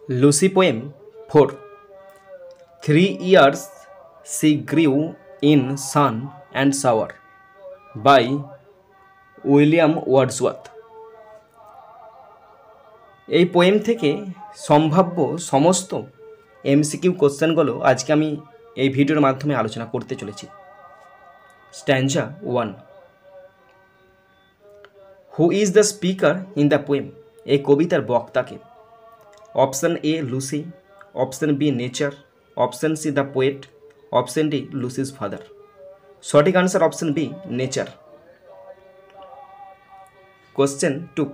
Lucy poem 4. 3 years she grew in sun and shower by William Wordsworth. এই poem থেকে সম্ভাব্য সমস্ত MCQ কোশ্চেনগুলো আজকে আমি এই ভিডিওর মাধ্যমে আলোচনা করতে চলেছি। Stanza 1। Who is the speaker in the poem? এই কবিতার বক্তাকে? Option A Lucy, option B nature, option C the poet, option D Lucy's father. সঠিক answer option B nature. Question 2.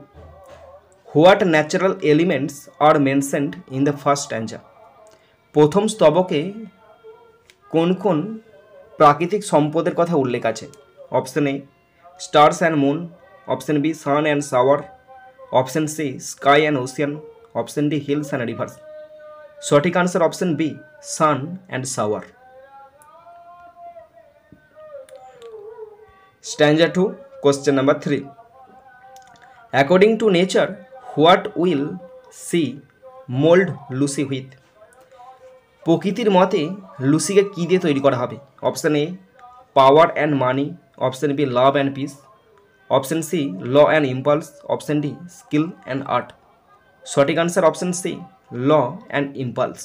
What natural elements are mentioned in the first stanza? প্রথম স্তবকে কোন কোন প্রাকৃতিক সম্পদের কথা উল্লেখ আছে? Option A stars and moon, option B sun and shower, option C sky and ocean, option D hills and rivers. সঠিক answer option B sun and shower. Stanza 2, question number 3. According to nature, what will she mold Lucy with? প্রকৃতির মতে লুসিকে কী দিয়ে তৈরি করা হবে? Option A power and money, option B love and peace, option C law and impulse, option D skill and art. সঠিক answer option C law and impulse.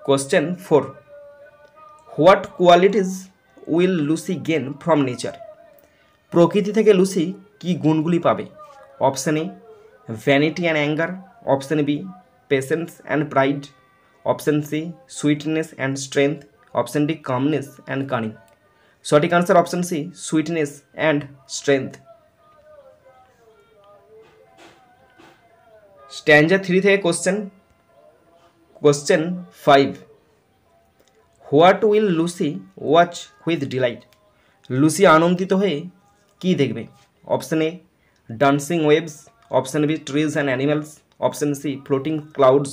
Question 4. What qualities will Lucy gain from nature? প্রকৃতি থেকে Lucy কি গুণগুলি পাবে? Option A vanity and anger, option B patience and pride, option C sweetness and strength, option D calmness and cunning. সঠিক answer option C sweetness and strength. Stanza 3 থেকে question 5. What will Lucy watch with delight? Lucy আনন্দিত হয়ে কি দেখবে? Option A dancing waves, option B trees and animals, option C floating clouds,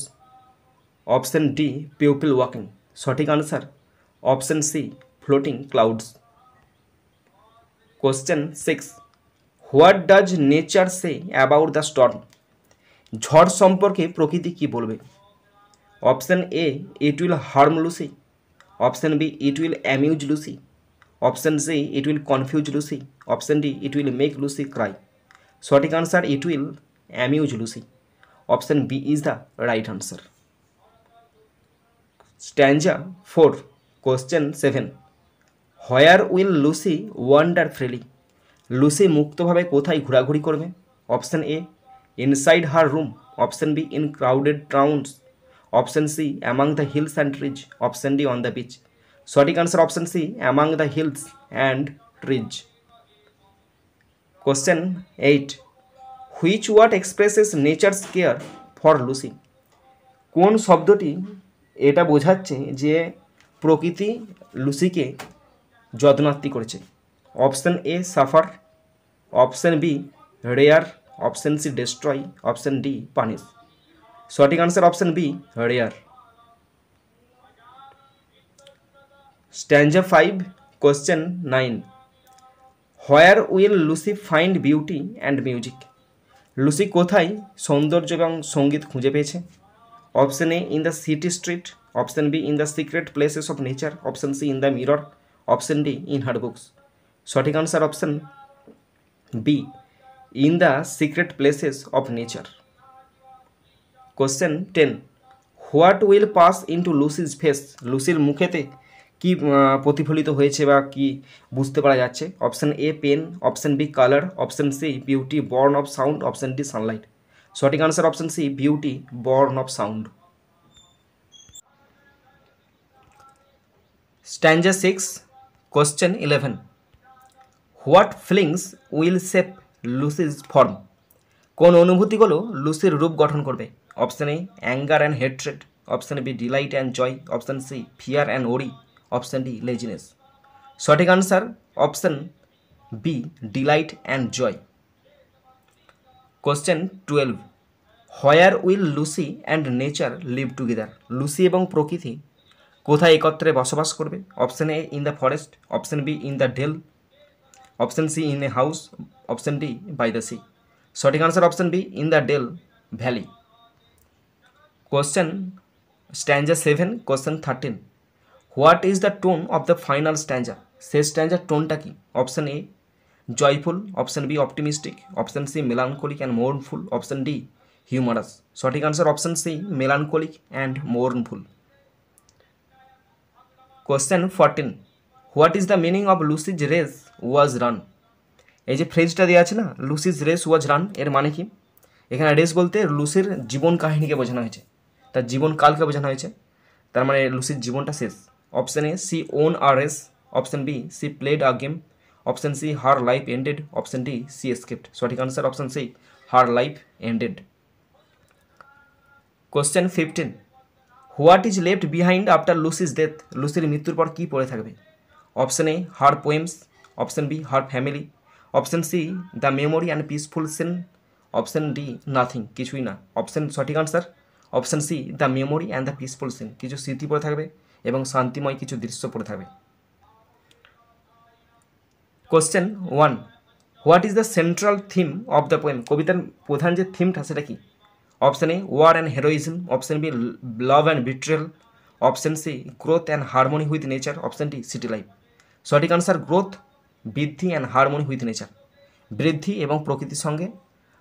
option D people walking. সঠিক answer option C floating clouds. Question 6. What does nature say about the storm? ঝড় সম্পর্কে প্রকৃতি কি বলবে? Option A it will harm Lucy, option B it will amuse Lucy, option C it will confuse Lucy, option D it will make Lucy cry. সঠিক answer it will amuse Lucy. Option B is the right answer. Stanza 4, question 7. Where will Lucy wander freely? Lucy মুক্তভাবে কোথায় ঘোরাঘুরি করবে? Option A inside her room, option B in crowded towns, option C among the hills and trees, option D on the beach. সঠিক answer option C among the hills and trees. Question 8. Which word expresses nature's care for Lucy? কোন শব্দটি এটা বোঝাচ্ছে যে প্রকৃতি লুসিকে যত্নার্থী করেছে? Option A suffer, option B rear, option C destroy, option D punish. সঠিক answer option B rear. Stanza 5, question 9. Where will Lucy find beauty and music? Lucy কোথায় সৌন্দর্য এবং সঙ্গীত খুঁজে পেয়েছে? Option A in the city street, option B in the secret places of nature, option C in the mirror, option D in her books. সঠিক answer option B in the secret places of nature. Question 10. What will pass into Lucy's face? লুসির মুখেতে কি প্রতিফলিত হয়েছে বা কি বুঝতে পারা যাচ্ছে? Option A pain, option B colour, option C beauty born of sound, option D sunlight. সঠিক answer option C beauty born of sound. Stanza 6, question 11. What feelings will shape Lucy's form? কোন অনুভূতিগুলো লুসির রূপ গঠন করবে? Option A anger and hatred, option B delight and joy, option C fear and worry, option D laziness. সঠিক answer option B delight and joy. Question 12. Where will Lucy and nature live together? Lucy এবং প্রকৃতি কোথায় একত্রে বসবাস করবে? Option A in the forest, option B in the dale, option C in a house, option D by the sea. সঠিক answer option B in the del valley. Question stanza 7 question 13 what is the tone of the final stanza শেষ স্ট্যাঞ্জার টোনটা কি option A joyful, option B optimistic, option C melancholic and mournful, option D humorous. সঠিক answer option C melancholic and mournful. Question 14 what is the meaning of Lucy's race was run এই যে ফ্রেজটা দেওয়া আছে না লুসিজ রেস ওয়াজ রান এর মানে কি এখানে রেস বলতে লুসির জীবন কাহিনীকে বোঝানো হয়েছে তার জীবনকালকে বোঝানো হয়েছে তার মানে লুসির জীবনটা শেষ option A she won a race, option B she played a game, option C her life ended, option D she escaped. সঠিক answer option C her life ended. Question 15 what is left behind after Lucy's death লুসির মৃত্যুর পর কী পড়ে থাকবে option A her poems, option B her family, option C the memory and peaceful scene, option D nothing কিছুই না। সঠিক answer option C the memory and the peaceful scene কিছু স্মৃতি পড়ে থাকবে এবং শান্তিময় কিছু দৃশ্য পড়ে থাকবে। Question 1 what is the central theme of the poem কবিতার প্রধান যে থিমটা সেটা কি option A war and heroism, option B love and betrayal, option C growth and harmony with nature, option D city life. সঠিক আনসার গ্রোথ, বৃদ্ধি and harmony with nature বৃদ্ধি এবং প্রকৃতির সঙ্গে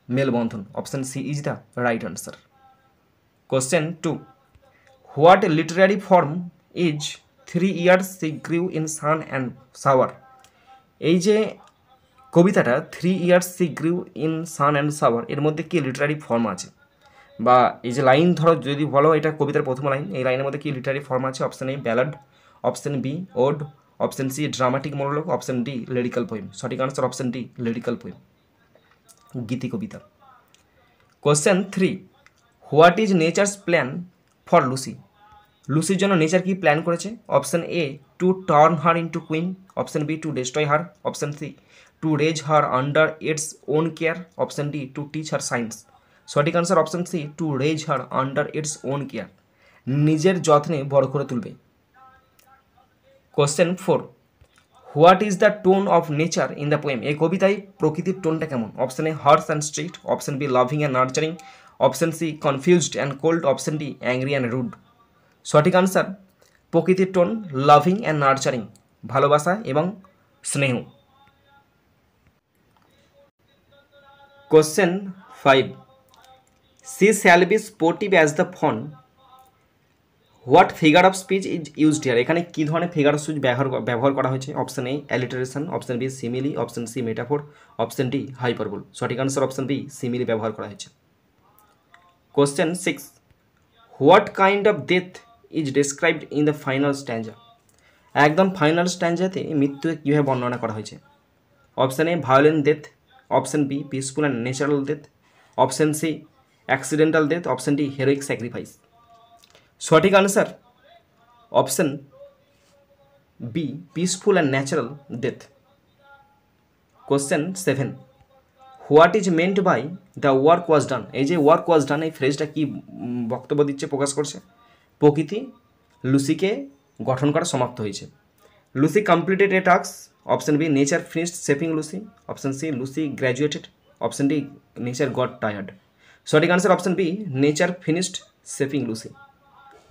মেলবন্ধন, option C is the right answer. Question 2 what literary form is 3 years she grew in sun and shower এই যে কবিতাটা 3 years she grew in sun and shower এর মধ্যে কি লিটারারি ফর্ম আছে বা এই যে লাইন ধরো যদি বলো এটা কবিতার প্রথম লাইন এই লাইনের মধ্যে কি লিটারারি ফর্ম আছে option A ballad, option B ode, option C dramatic monologue, option D lyrical poem. সঠিক answer option D lyrical poem গীতি কবিতা। Question 3 what is nature's plan for Lucy লুসির জন্য নেচার কি প্ল্যান করেছে option A to turn her into queen, option B to destroy her, option C to raise her under its own care, option D to teach her science. সঠিক answer option C to raise her under its own care নিজের যত্নে বড় করে তুলবে। Question 4 what is the tone of nature in the poem এই কবিতায় প্রকৃতির টোনটা কেমন option A harsh and strict, option B loving and nurturing, option C confused and cold, option D angry and rude. সঠিক আনসার প্রকৃতির tone loving and nurturing ভালোবাসা এবং স্নেহ। Question 5 she shall be sportive as the von what figure of speech is used here এখানে কী ধরনের figure of speech ব্যবহার করা হয়েছে option A alliteration, option B simile, option C metaphor, option D hyperbole. সঠিক আনসার অপশন বি সিমিলি ব্যবহার করা হয়েছে। Question 6 what kind of death is described in the final stanza একদম ফাইনাল স্ট্যাঞ্জাতে মৃত্যুকে কীভাবে বর্ণনা করা হয়েছে option A violent death, option B peaceful and natural death, option C accidental death, option D heroic sacrifice. সঠিক answer option B peaceful and natural death. Question 7 what is meant by the work was done এই যে work was done এই ফ্রেজটা কি বক্তব্য দিচ্ছে প্রকাশ করছে প্রকৃতি লুসিকে গঠন করা সমাপ্ত হয়েছে। Lucy completed a task, option B nature finished shaping Lucy, option C Lucy graduated, option D nature got tired. সঠিক answer option B nature finished shaping Lucy,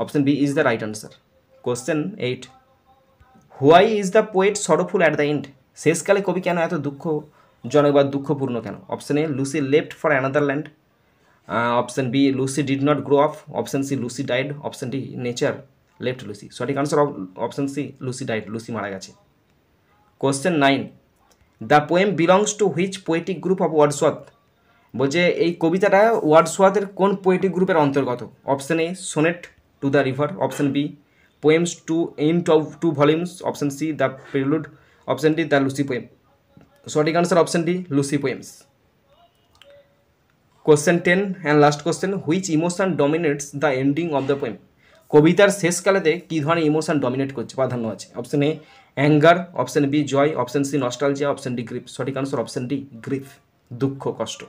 option B is the right answer. Question 8 why is the poet sorrowful at the end শেষকালে কবি কেন এত দুঃখজনক বা দুঃখপূর্ণ কেন option A Lucy left for another land, option B Lucy did not grow up, option C Lucy died, option D nature left Lucy. সঠিক answer option C Lucy died Lucy মারা গেছে। Question 9 the poem belongs to which poetic group of Wordsworth বলছে এই কবিতাটা ওয়ার্ডসওয়ার্থের কোন poetic গ্রুপের অন্তর্গত option A sonnet to the river, option B poems two in two volumes, option C the prelude, option D the Lucy poem. সঠিক answer option D Lucy poems. Question 10 and last question which emotion dominates the ending of the poem কবিতার শেষকালেতে কী ধরনের emotion dominate করছে প্রাধান্য আছে option A anger, option B joy, option C nostalgia, option D grief. সঠিক answer option D grief দুঃখ কষ্ট।